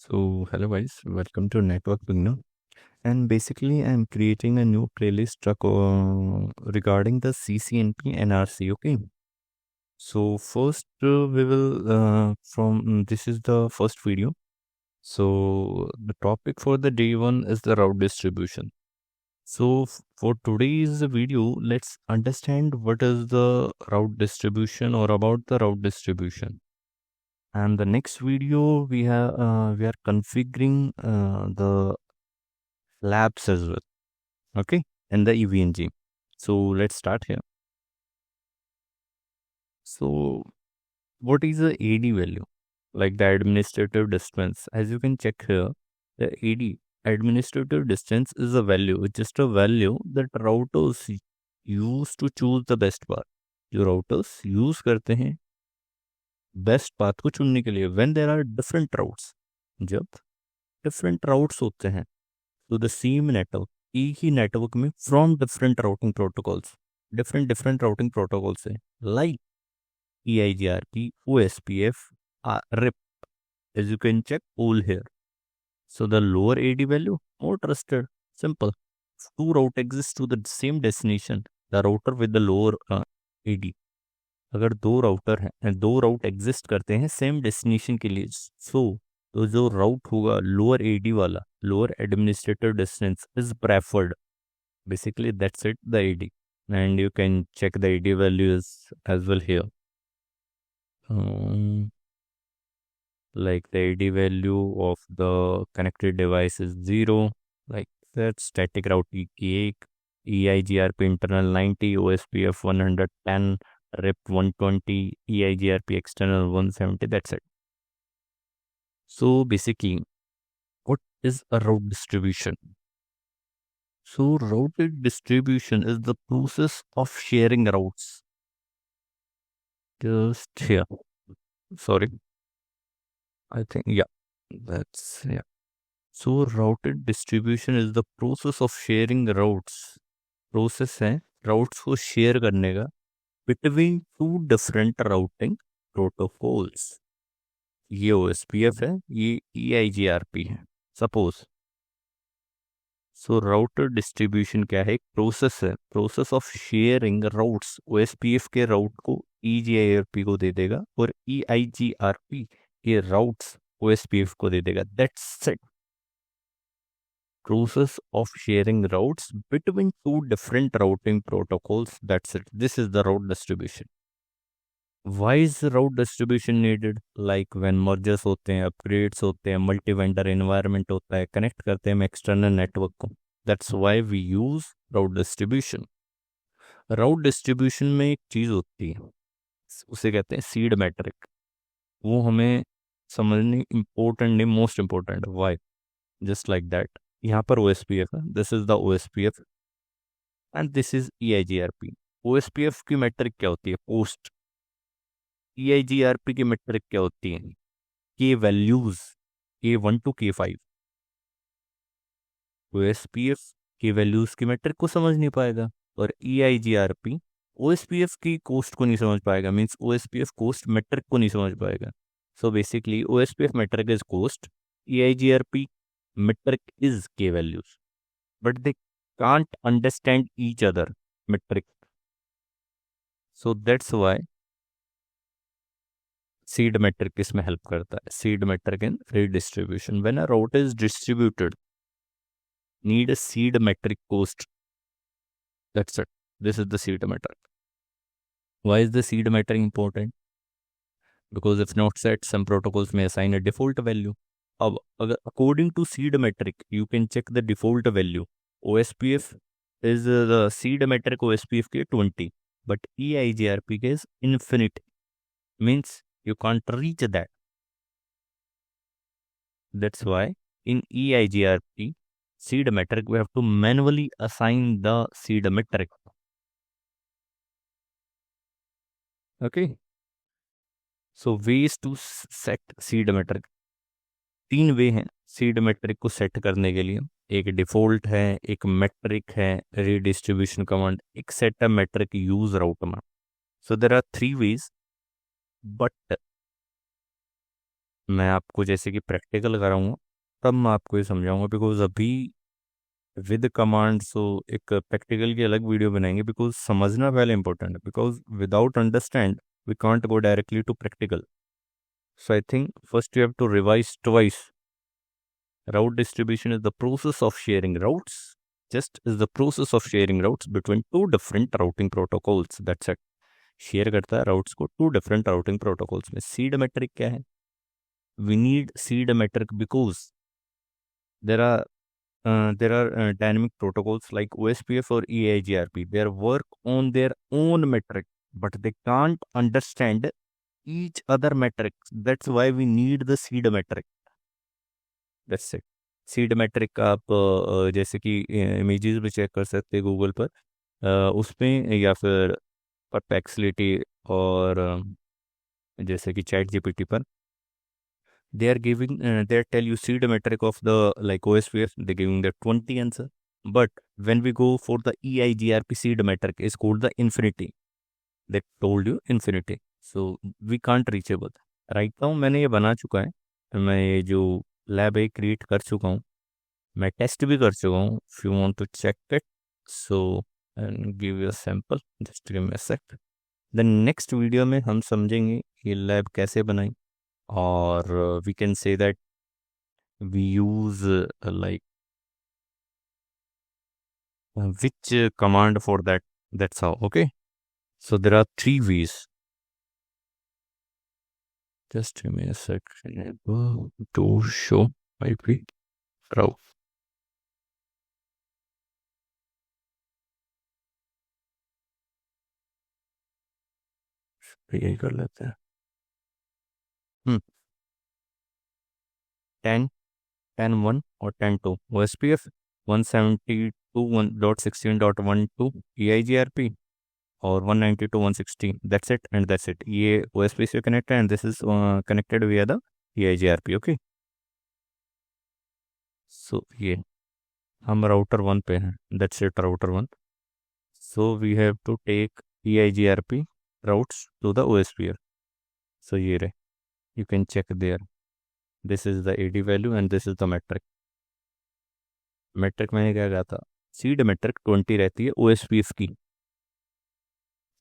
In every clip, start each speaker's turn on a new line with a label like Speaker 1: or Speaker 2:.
Speaker 1: So, hello guys, welcome to Network Beginner. And basically, I'm creating a new playlist regarding the CCNP NRC. Okay. So, first, we will, this is the first video. So, the topic for the day one is the route distribution. So, for today's video, let's understand what is the route distribution or about the route distribution. And the next video, we are configuring the labs as well. Okay, and the EVNG. So let's start here. So what is the AD value? Like the administrative distance. As you can check here, the AD administrative distance is a value. It's just a value that routers use to choose the best path. जो routers use करते हैं best path को चुनने के लिए when there are different routes, जब different routes होते हैं तो द सेम नेटवर्क, एक ही नेटवर्क में from different routing protocols, different routing protocols है like EIGRP, OSPF, RIP, as you can check all here. So the lower AD value more trusted. Simple. Two route exists to the same destination. The router with the lower AD. अगर दो router हैं, दो राउट exist करते हैं same destination के लिए, तो जो राउट होगा लोअर एडी वाला, lower administrative distance is preferred. Basically that's it, the AD, and you can check the AD values as well here. Like the AD value of the connected device is 0, like that. Static route EK8, EIGRP internal 90, OSPF 110, RIP 120, EIGRP external 170. That's it. So basically, what is a route distribution? So routed distribution is the process of sharing routes. Just here. Sorry. I think, yeah. That's, yeah. So routed distribution is the process of sharing the routes. Process है routes को share करने का between two different routing protocols. ये OSPF है, ये EIGRP है. Suppose. So router distribution क्या है? एक प्रोसेस है, process of sharing routes. OSPF के राउट को EIGRP को दे देगा और EIGRP के राउट्स OSPF को दे देगा. That's it. Process of sharing routes between two different routing protocols. That's it. This is the route distribution. Why is route distribution needed? Like when mergers होते हैं, upgrades होते हैं, multi vendor environment होता है, connect करते हैं हम external network को. That's why we use route distribution. Route distribution में एक चीज होती है, उसे कहते हैं सीड मैट्रिक. वो हमें समझनी important नहीं, most important. Why? Just like that. यहाँ पर OSPF है, this is the OSPF and this is EIGRP. OSPF की मैट्रिक क्या होती है? पोस्ट. EIGRP की मैट्रिक क्या होती है? के values K1 to K5. OSPF के वैल्यूज की मैट्रिक को समझ नहीं पाएगा और EIGRP OSPF की कोस्ट को नहीं समझ पाएगा, मीन्स OSPF कोस्ट मैट्रिक को नहीं समझ पाएगा. So basically OSPF metric is cost, EIGRP metric is K values, but they can't understand each other metric. So that's why seed metric इसमें help करता है. Seed metric in redistribution. When a route is distributed, need a seed metric cost. That's it. This is the seed metric. Why is the seed metric important? Because if not set, some protocols may assign a default value. अब अगर according to seed metric, you can check the default value. OSPF is the seed metric OSPF के 20, but EIGRP के is infinite. Means you can't reach that. That's why in EIGRP seed metric we have to manually assign the seed metric. Okay. So ways to set seed metric. 3 वे हैं seed matric को set करने के लिए. एक default है, एक metric है, redistribution command, एक set up metric use route में. So there are 3 ways, but मैं आपको जैसे कि प्रैक्टिकल कराऊंगा तब मैं आपको ये समझाऊंगा, बिकॉज अभी विद कमांड सो एक प्रैक्टिकल की अलग वीडियो बनाएंगे, बिकॉज समझना पहले इंपॉर्टेंट है, because without understand we can't go directly to practical. So I think first you have to revise twice. Route distribution is the process of sharing routes. Just is the process of sharing routes between two different routing protocols. That's it. Share करता है routes को two different routing protocols में. Seed metric क्या है? We need seed metric because there are dynamic protocols like OSPF or EIGRP. They work on their own metric, but they can't understand each other metrics. That's why we need the seed metric. That's it. Seed metric का आप जैसे कि images भी check कर सकते हैं Google पर, उसमें या फिर परप्लेक्सिटी और जैसे कि चैट जीपीटी पर they are giving they tell you seed metric of the like OSPF, they giving the 20 answer, but when we go for the EIGRP seed metric is called the infinity. They told you infinity, so we can't reachable. Right now मैंने ये बना चुका है, मैं ये जो lab है create कर चुका हूँ, मैं टेस्ट भी कर चुका हूँ. If you want to check it so and give you a sample, just give me a sec. Then next video में हम समझेंगे ये लैब कैसे बनाई, और we can say that we use like which command for that. That's how. Okay, so there are 3 ways. Just give me a second to show IP route. यही कर लेते हैं. 10 10.1 और 10.2 OSPF 172.16.12 EIGRP और 192.116. That's it and that's it. ये OSPF से connect है and this is connected via the EIGRP. Okay, so ये हम राउटर 1 पे हैं. That's it, router 1. So we have to take EIGRP routes to the OSPF. So ये रहे, you can check there. This is the AD value and this is the metric. metric मैंने क्या कहा था, सीड metric 20 रहती है OSPF की,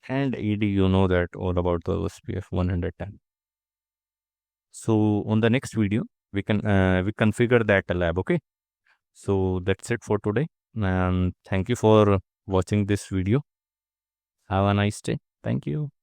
Speaker 1: and AD you know that all about the OSPF 110. So on the next video we can we configure that lab. Okay, so that's it for today, and thank you for watching this video. Have a nice day. Thank you.